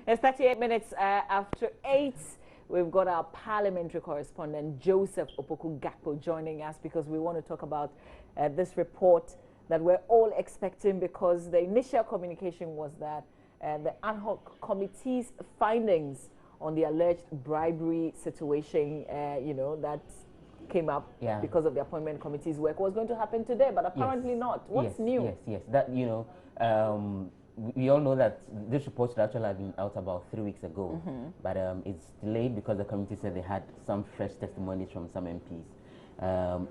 It's 38 minutes after 8. We've got our parliamentary correspondent, Joseph Opoku-Gakpo, joining us because we want to talk about this report that we're all expecting, because the initial communication was that the ad hoc committee's findings on the alleged bribery situation, that came up because of the appointment committee's work was going to happen today, but apparently not. What's new? Yes. That, we all know that this report should actually have been out about 3 weeks ago, but it's delayed because the committee said they had some fresh testimonies from some MPs.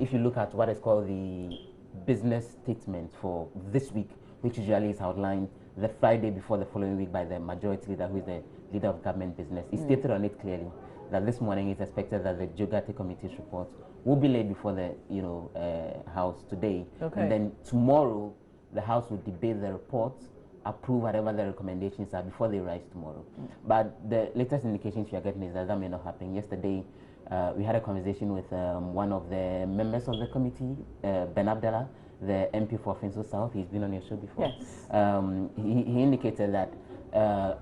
If you look at what is called the business statement for this week, which usually is outlined the Friday before the following week by the majority leader, who is the leader of government business, it stated on it clearly that this morning it's expected that the Ghartey committee's report will be laid before the House today, and then tomorrow the House will debate the report, approve whatever the recommendations are before they rise tomorrow. But the latest indications we are getting is that that may not happen. Yesterday, we had a conversation with one of the members of the committee, Ben Abdallah, the MP for Finso South. He's been on your show before. Yes. He indicated that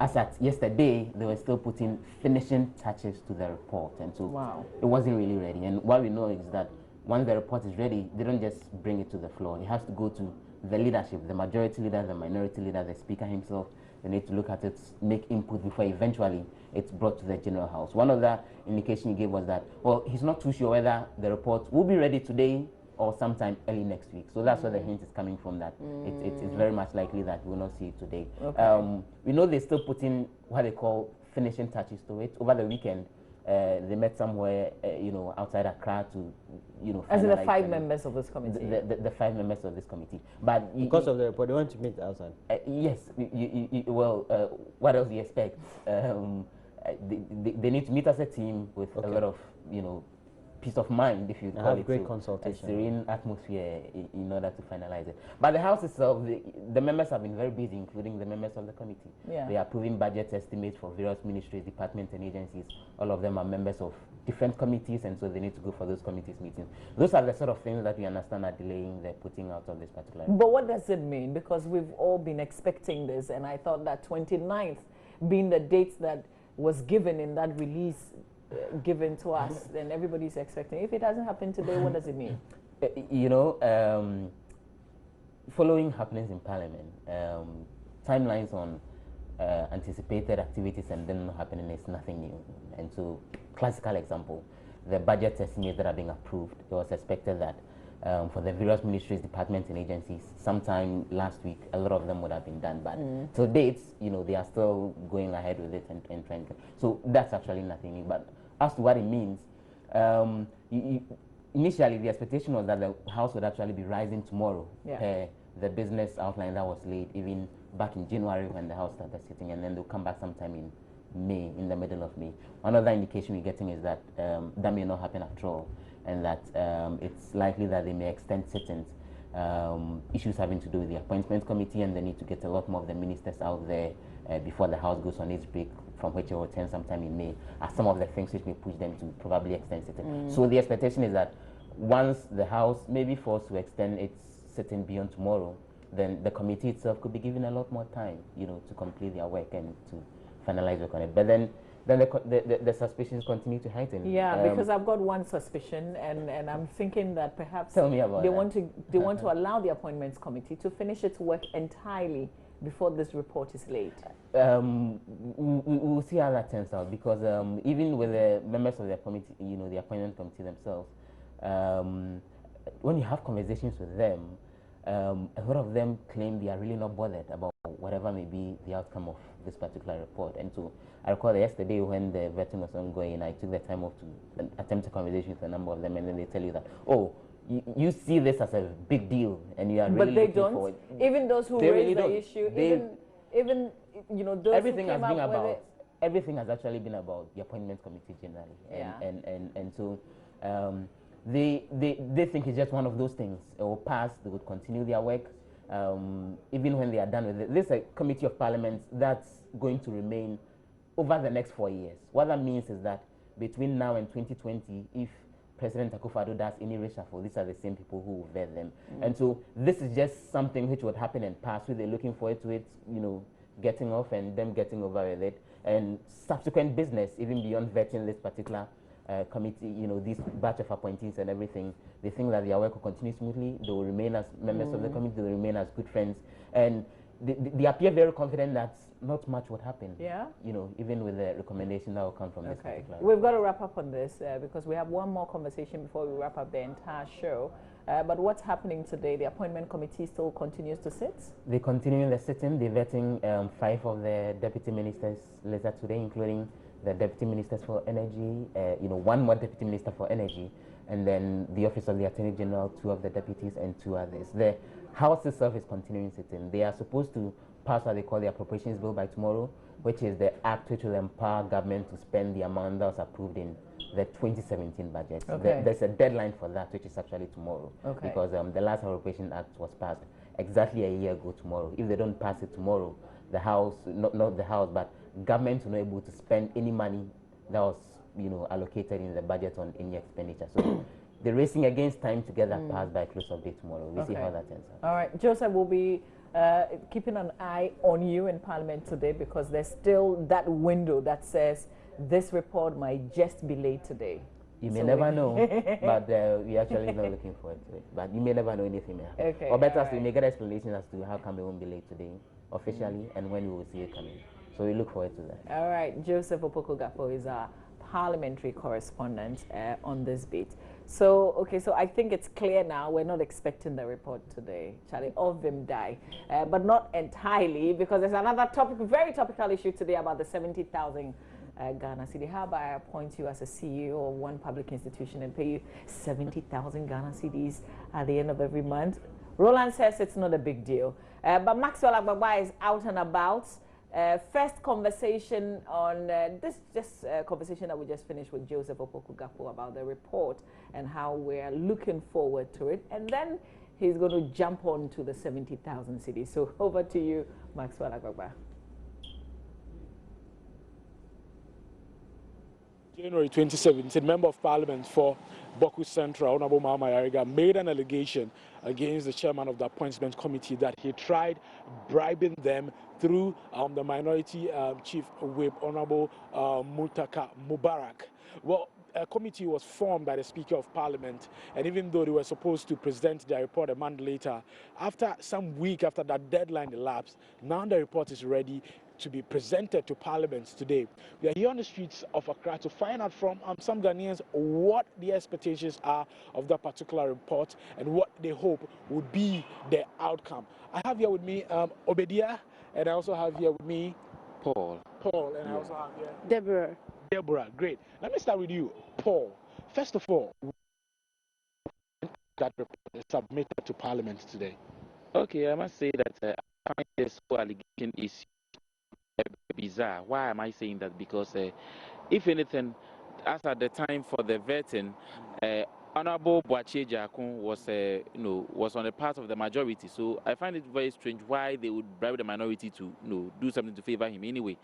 as at yesterday, they were still putting finishing touches to the report, and so it wasn't really ready. And what we know is that once the report is ready, they don't just bring it to the floor. It has to go to the leadership, the majority leader, the minority leader, the speaker himself. They need to look at it, make input before eventually it's brought to the General House. One of the indication he gave was that, well, he's not too sure whether the report will be ready today or sometime early next week. So that's where the hint is coming from, that it's very much likely that we will not see it today. We know they're still putting what they call finishing touches to it. Over the weekend, they met somewhere, outside Accra to, as in the 5 members of this committee. The 5 members of this committee. But because of the report, they want to meet outside. Yes. What else do you expect? They need to meet as a team with a lot of, peace of mind, if you call it. Great consultation. A serene atmosphere in order to finalize it. But the House itself, the members have been very busy, including the members of the committee. They are approving budget estimates for various ministries, departments, and agencies. All of them are members of different committees, and so they need to go for those committees meetings. Those are the sort of things that we understand are delaying the putting out of this particular. But what does it mean? Because we've all been expecting this, and I thought that 29th being the date that was given in that release given to us, then everybody's expecting. If it doesn't happen today, what does it mean? Following happenings in Parliament, timelines on anticipated activities and then not happening is nothing new. And so, classical example, the budget estimates that are being approved, it was expected that for the various ministries, departments, and agencies, sometime last week, a lot of them would have been done. But to date, they are still going ahead with it and trying to. So that's actually nothing new. But as to what it means, initially the expectation was that the House would actually be rising tomorrow. The business outline that was laid even back in January when the House started sitting, and then they'll come back sometime in May, in the middle of May. One other indication we're getting is that that may not happen after all, and that it's likely that they may extend sittings, issues having to do with the appointment committee, and they need to get a lot more of the ministers out there before the House goes on its break, from which it will return sometime in May, as some of the things which may push them to probably extend sitting. So the expectation is that once the House may be forced to extend its sitting beyond tomorrow, then the committee itself could be given a lot more time, to complete their work and to finalize work on it. But then the suspicions continue to heighten. Yeah, because I've got one suspicion, and I'm thinking that perhaps tell me about they want to allow the appointments committee to finish its work entirely before this report is laid. We'll see how that turns out, because even with the members of the committee, the appointment committee themselves, when you have conversations with them, a lot of them claim they are really not bothered about whatever may be the outcome of this particular report. And so I recall that yesterday when the vetting was ongoing, I took the time off to attempt a conversation with a number of them, and then they tell you that, oh, you see this as a big deal, and you are really looking forward. Even those who raised the issue, even those everything who came has been up about with it. Everything has actually been about the appointment committee generally, and so they think it's just one of those things. It will pass. They would continue their work, even when they are done with it. This is a committee of parliament that's going to remain over the next 4 years. What that means is that between now and 2020, if President Akufo-Addo does any reshuffle, these are the same people who will vet them. And so this is just something which would happen and pass, where they're looking forward to it, getting off and them getting over with it, and subsequent business, even beyond vetting this particular committee, this batch of appointees and everything, they think that their work will continue smoothly. They will remain as members of the committee. They will remain as good friends, and they appear very confident that not much would happen. Yeah. Even with the recommendation that will come from this particular. We've got to wrap up on this because we have one more conversation before we wrap up the entire show. But what's happening today? The appointment committee still continues to sit? They continue the sitting. They're vetting 5 of the deputy ministers later today, including the deputy ministers for energy, 1 more deputy minister for energy, and then the office of the attorney general, 2 of the deputies, and 2 others. The house itself is continuing sitting. They are supposed to pass what they call the appropriations bill by tomorrow, which is the act which will empower government to spend the amount that was approved in the 2017 budget. Okay. There's a deadline for that, which is actually tomorrow, because the last appropriation act was passed exactly a year ago tomorrow. If they don't pass it tomorrow, the house, not the house, but government will not be able to spend any money that was allocated in the budget on any expenditure. So they're racing against time to get that passed by close of day tomorrow. We'll see how that ends out. All right, Joseph will be keeping an eye on you in Parliament today, because there's still that window that says this report might just be late today. You may never know, but we're actually not looking forward to it. But you may never know, anything may happen. Okay, or better, we may get explanation as to how come it won't be late today officially and when we will see it coming. So we look forward to that. All right, Joseph Opoku-Gakpo is our parliamentary correspondent on this beat. So, so I think it's clear now we're not expecting the report today. Charlie, all of them die. But not entirely, because there's another topic, very topical issue today about the 70,000 Ghana cedi. How about I appoint you as a CEO of one public institution and pay you 70,000 Ghana cedis at the end of every month? Roland says it's not a big deal. But Maxwell Agbagba is out and about. First conversation on this conversation that we just finished with Joseph Opoku-Gakpo about the report and how we're looking forward to it. And then he's going to jump on to the 70,000 cedis. So over to you, Maxwell Agbagba. January 2017, Member of Parliament for Boku Central, Honorable Mahama Yariga, made an allegation against the chairman of the appointment committee that he tried bribing them through the minority chief whip, Honorable Mutaka Mubarak. Well, a committee was formed by the Speaker of Parliament, and even though they were supposed to present their report a month later, after some week after that deadline elapsed, now the report is ready to be presented to Parliament today. We are here on the streets of Accra to find out from some Ghanaians what the expectations are of that particular report and what they hope would be the outcome. I have here with me Obadiah, and I also have here with me Paul. And I also have here Deborah, great. Let me start with you, Paul. First of all, that report is submitted to Parliament today. Okay, I must say that I find this whole allegation is bizarre. Why am I saying that? Because if anything, as at the time for the vetting, Honorable Boache Jakun was on the part of the majority. So I find it very strange why they would bribe the minority to do something to favor him anyway.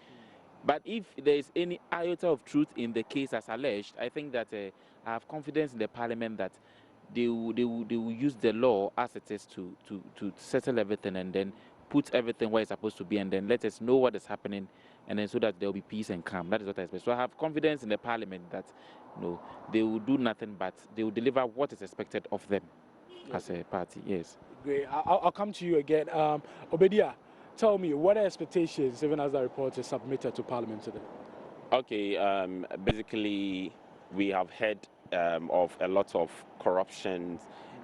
But if there is any iota of truth in the case as alleged, I think that I have confidence in the Parliament that they will use the law as it is to settle everything and then put everything where it's supposed to be, and then let us know what is happening, and then so that there will be peace and calm. That is what I expect. So I have confidence in the Parliament that they will do nothing but they will deliver what is expected of them as a party. Yes. Great. I'll come to you again. Obadiah, tell me, what are expectations even as the report is submitted to Parliament today? Okay, basically we have heard of a lot of corruption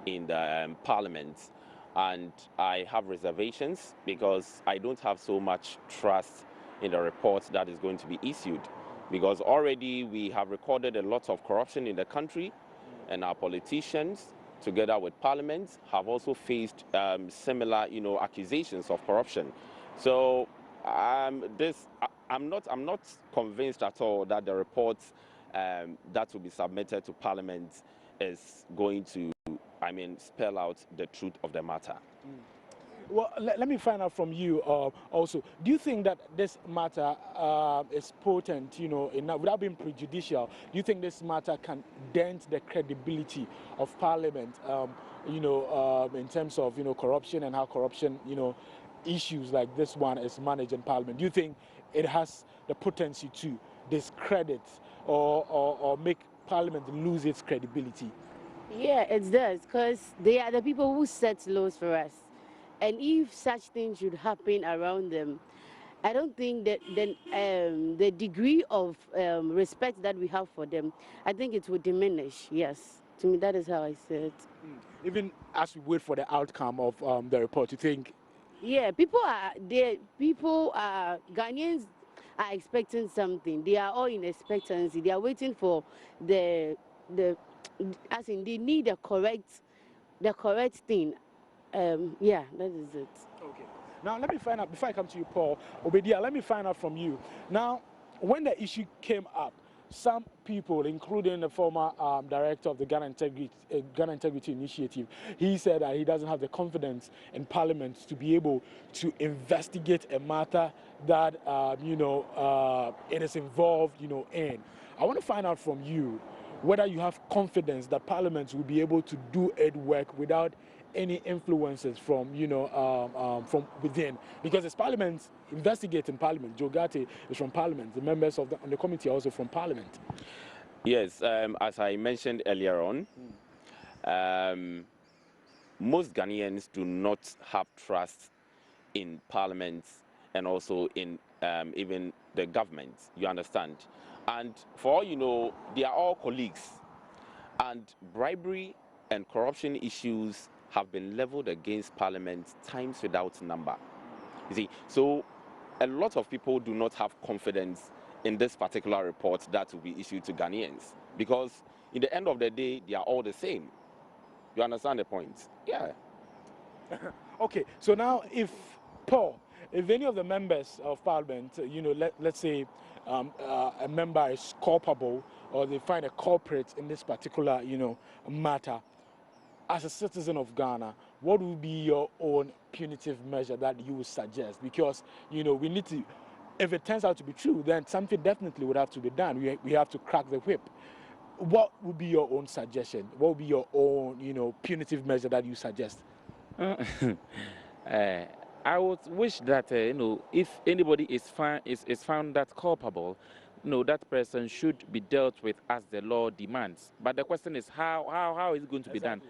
in the Parliament. And I have reservations because I don't have so much trust in the report that is going to be issued, because already we have recorded a lot of corruption in the country, and our politicians, together with Parliament, have also faced similar, accusations of corruption. So I'm not convinced at all that the report that will be submitted to Parliament is going to spell out the truth of the matter. Well, let me find out from you also. Do you think that this matter is potent, without being prejudicial? Do you think this matter can dent the credibility of Parliament, in terms of, corruption and how corruption, issues like this one is managed in Parliament, do you think it has the potency to discredit or make Parliament lose its credibility? Yeah, it does, because they are the people who set laws for us. And if such things should happen around them, I don't think that the degree of respect that we have for them, I think it would diminish. Yes, to me, that is how I see it. Even as we wait for the outcome of the report, you think? Yeah, people are Ghanaians are expecting something. They are all in expectancy. They are waiting for the as in they need the correct thing. Yeah, that is it. Okay. Now let me find out, before I come to you, Paul, Obedia, let me find out from you. Now, when the issue came up, some people, including the former director of the Ghana Integrity Initiative, he said that he doesn't have the confidence in Parliament to be able to investigate a matter that, it is involved, in. I want to find out from you whether you have confidence that Parliament will be able to do its work without any influences from from within, because it's Parliament investigating Parliament. Joe Ghartey is from Parliament. The members of on the committee are also from Parliament. Yes, as I mentioned earlier on, most Ghanaians do not have trust in Parliament and also in even the government. You understand? And for all you know, they are all colleagues, and bribery and corruption issues have been leveled against Parliament times without number. You see, so a lot of people do not have confidence in this particular report that will be issued to Ghanaians, because in the end of the day, they are all the same. You understand the point? Yeah. Okay, so now if any of the members of Parliament, let's say a member is culpable or they find a culprit in this particular, matter, as a citizen of Ghana, what would be your own punitive measure that you would suggest? Because, we need to, if it turns out to be true, then something definitely would have to be done. We have to crack the whip. What would be your own suggestion? What would be your own, punitive measure that you suggest? I would wish that if anybody is found that culpable, that person should be dealt with as the law demands. But the question is how is it going to be done?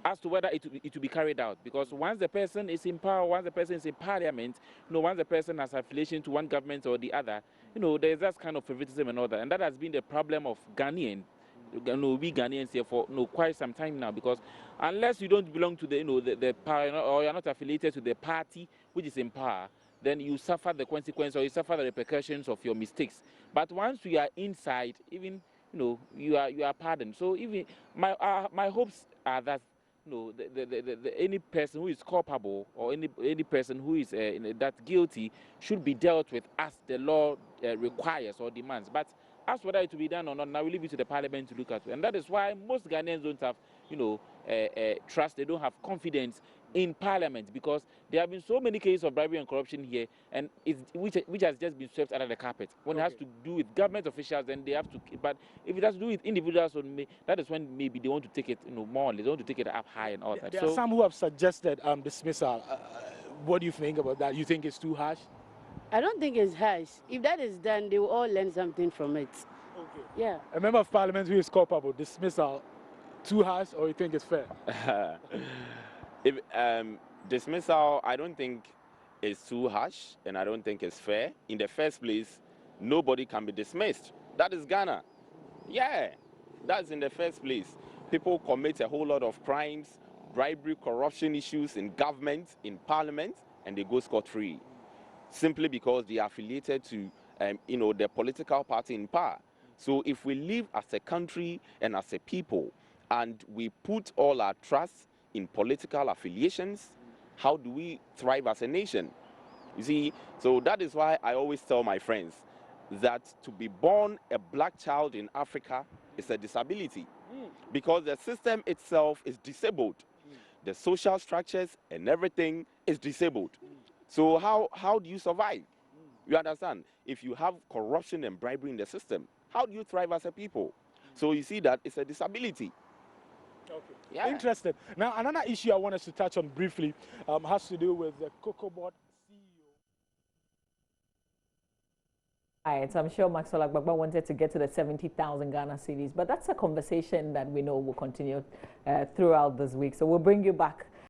As to whether it will be carried out, because once the person is in power, once the person is in Parliament, once the person has affiliation to one government or the other, there's that kind of favoritism and all that, and that has been the problem of Ghanaians. We Ghanaians here for quite some time now, because unless you don't belong to the power, or you're not affiliated to the party which is in power, then you suffer the consequence or you suffer the repercussions of your mistakes. But once you are inside, even you are pardoned. So even my hopes are that any person who is culpable or any person who is that guilty should be dealt with as the law requires or demands. But as whether it will be done or not, now we leave it to the Parliament to look at it. And that is why most Ghanaians don't have trust, they don't have confidence in Parliament, because there have been so many cases of bribery and corruption here, and which has just been swept under the carpet. When it has to do with government officials, then they have to. But if it has to do with individuals, that is when maybe they want to take it, more. They want to take it up high and all that. There are some who have suggested dismissal. What do you think about that? You think it's too harsh? I don't think it's harsh. If that is done, they will all learn something from it. Okay. Yeah. A member of Parliament who is culpable, dismissal, too harsh, or you think it's fair? If dismissal, I don't think is too harsh, and I don't think it's fair. In the first place, nobody can be dismissed. That is Ghana. Yeah, that's in the first place. People commit a whole lot of crimes, bribery, corruption issues in government, in Parliament, and they go scot-free, simply because they are affiliated to the political party in power. So if we live as a country and as a people, and we put all our trust in political affiliations, how do we thrive as a nation? You see, so that is why I always tell my friends that to be born a black child in Africa is a disability, because the system itself is disabled. The social structures and everything is disabled. So how do you survive? You understand? If you have corruption and bribery in the system, how do you thrive as a people? So you see that it's a disability. Okay. Yeah. Interesting. Now, another issue I want us to touch on briefly has to do with the Cocoa Board Right, so I'm sure Maxwell Agbagba wanted to get to the 70,000 Ghana cedis, but that's a conversation that we know will continue throughout this week. So we'll bring you back